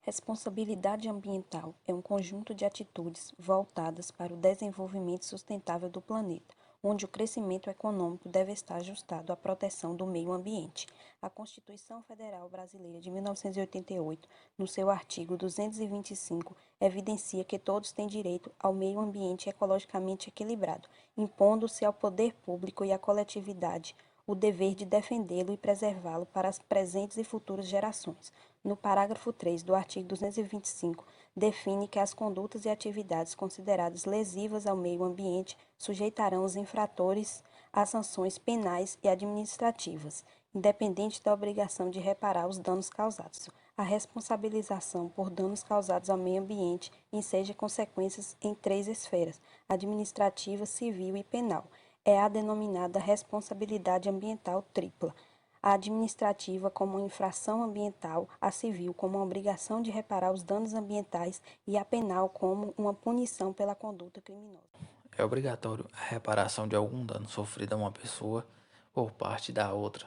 Responsabilidade ambiental é um conjunto de atitudes voltadas para o desenvolvimento sustentável do planeta, onde o crescimento econômico deve estar ajustado à proteção do meio ambiente. A Constituição Federal Brasileira de 1988, no seu artigo 225, evidencia que todos têm direito ao meio ambiente ecologicamente equilibrado, impondo-se ao poder público e à coletividade o dever de defendê-lo e preservá-lo para as presentes e futuras gerações. No parágrafo 3 do artigo 225, define que as condutas e atividades consideradas lesivas ao meio ambiente sujeitarão os infratores a sanções penais e administrativas, independente da obrigação de reparar os danos causados. A responsabilização por danos causados ao meio ambiente enseja consequências em três esferas: administrativa, civil e penal. É a denominada responsabilidade ambiental tripla: a administrativa como uma infração ambiental, a civil como uma obrigação de reparar os danos ambientais e a penal como uma punição pela conduta criminosa. É obrigatório a reparação de algum dano sofrido a uma pessoa por parte da outra.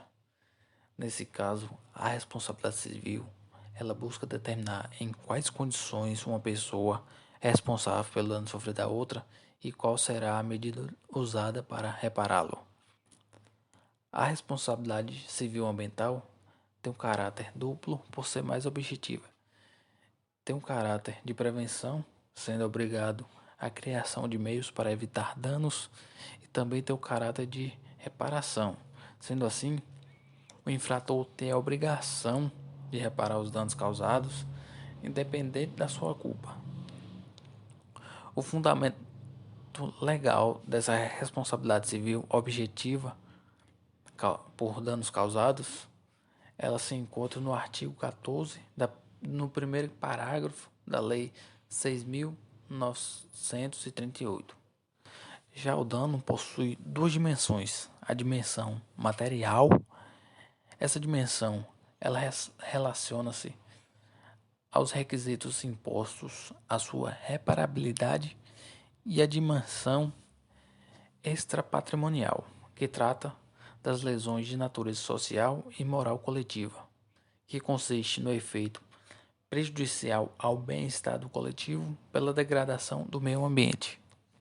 Nesse caso, a responsabilidade civil, ela busca determinar em quais condições uma pessoa é responsável pelo dano sofrido a outra e qual será a medida usada para repará-lo. A responsabilidade civil ambiental tem um caráter duplo por ser mais objetiva. Tem um caráter de prevenção, sendo obrigado à criação de meios para evitar danos, e também tem o caráter de reparação. Sendo assim, o infrator tem a obrigação de reparar os danos causados, independente da sua culpa. O fundamento legal dessa responsabilidade civil objetiva por danos causados, ela se encontra no artigo 14, no primeiro parágrafo da Lei 6.938. Já o dano possui duas dimensões: a dimensão material. Essa dimensão ela relaciona-se aos requisitos impostos à sua reparabilidade, e a dimensão extrapatrimonial, que trata das lesões de natureza social e moral coletiva, que consiste no efeito prejudicial ao bem-estar do coletivo pela degradação do meio ambiente.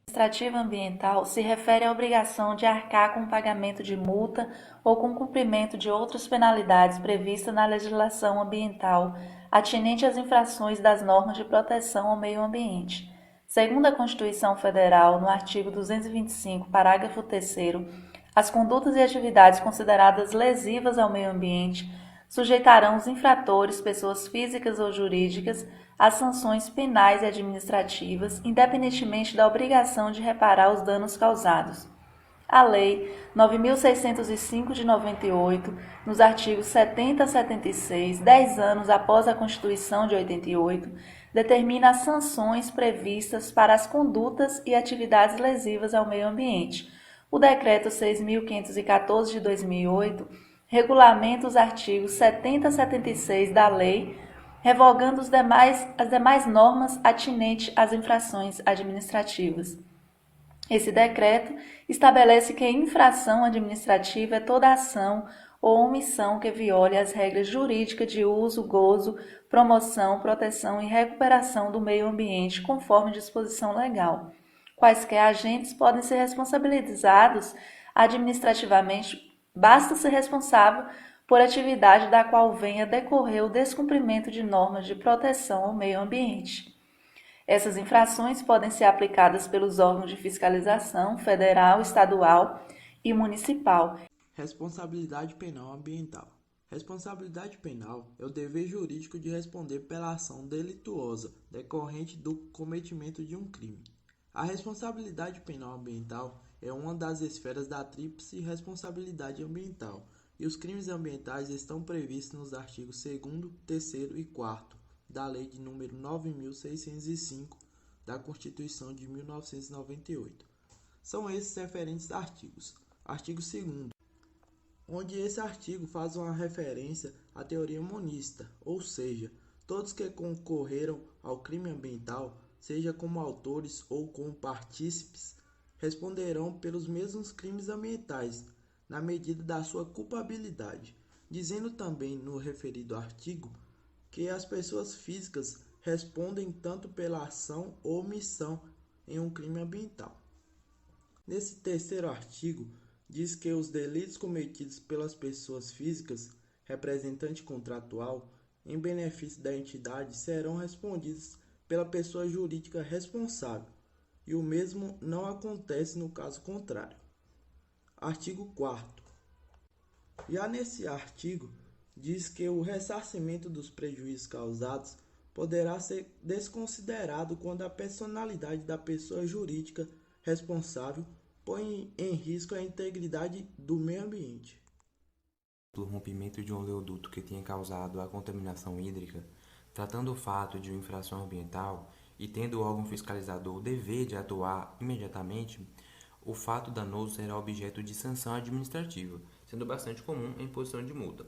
Administrativa ambiental se refere à obrigação de arcar com o pagamento de multa ou com o cumprimento de outras penalidades previstas na legislação ambiental atinente às infrações das normas de proteção ao meio ambiente. Segundo a Constituição Federal, no artigo 225, parágrafo 3º, as condutas e atividades consideradas lesivas ao meio ambiente sujeitarão os infratores, pessoas físicas ou jurídicas, às sanções penais e administrativas, independentemente da obrigação de reparar os danos causados. A Lei 9.605 de 98, nos artigos 70 a 76, 10 anos após a Constituição de 88, determina as sanções previstas para as condutas e atividades lesivas ao meio ambiente. O Decreto 6.514 de 2008 regulamenta os artigos 70 a 76 da Lei, revogando as demais normas atinentes às infrações administrativas. Esse decreto estabelece que a infração administrativa é toda ação ou omissão que viole as regras jurídicas de uso, gozo, promoção, proteção e recuperação do meio ambiente conforme disposição legal. Quaisquer agentes podem ser responsabilizados administrativamente, basta ser responsável por atividade da qual venha decorrer o descumprimento de normas de proteção ao meio ambiente. Essas infrações podem ser aplicadas pelos órgãos de fiscalização federal, estadual e municipal. Responsabilidade penal ambiental. Responsabilidade penal é o dever jurídico de responder pela ação delituosa decorrente do cometimento de um crime. A responsabilidade penal ambiental é uma das esferas da tríplice responsabilidade ambiental, e os crimes ambientais estão previstos nos artigos 2º, 3º e 4º da Lei de número 9.605 da Constituição de 1998. São esses referentes artigos. Artigo 2º, onde esse artigo faz uma referência à teoria monista, ou seja, todos que concorreram ao crime ambiental, seja como autores ou como partícipes, responderão pelos mesmos crimes ambientais, na medida da sua culpabilidade, dizendo também no referido artigo que as pessoas físicas respondem tanto pela ação ou omissão em um crime ambiental. Nesse terceiro artigo, diz que os delitos cometidos pelas pessoas físicas, representante contratual, em benefício da entidade, serão respondidos pela pessoa jurídica responsável, e o mesmo não acontece no caso contrário. Artigo 4º. Já nesse artigo, diz que o ressarcimento dos prejuízos causados poderá ser desconsiderado quando a personalidade da pessoa jurídica responsável põe em risco a integridade do meio ambiente. Pelo rompimento de um oleoduto que tenha causado a contaminação hídrica, tratando o fato de uma infração ambiental e tendo o órgão fiscalizador o dever de atuar imediatamente, o fato danoso será objeto de sanção administrativa, sendo bastante comum a imposição de multa.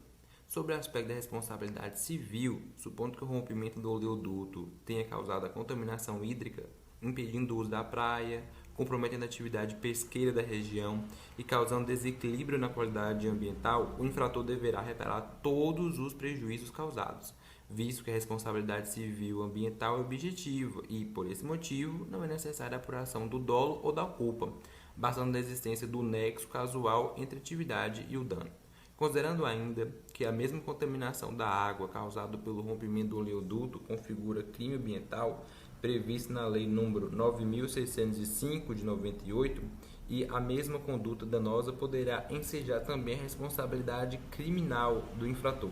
Sobre o aspecto da responsabilidade civil, supondo que o rompimento do oleoduto tenha causado a contaminação hídrica, impedindo o uso da praia, comprometendo a atividade pesqueira da região e causando desequilíbrio na qualidade ambiental, o infrator deverá reparar todos os prejuízos causados, visto que a responsabilidade civil ambiental é objetiva e, por esse motivo, não é necessária a apuração do dolo ou da culpa, bastando a existência do nexo casual entre a atividade e o dano. Considerando ainda que a mesma contaminação da água causada pelo rompimento do oleoduto configura crime ambiental previsto na Lei nº 9.605 de 98, e a mesma conduta danosa poderá ensejar também a responsabilidade criminal do infrator.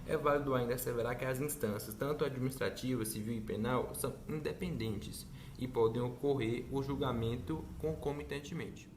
É válido ainda asseverar que as instâncias, tanto administrativa, civil e penal, são independentes e podem ocorrer o julgamento concomitantemente.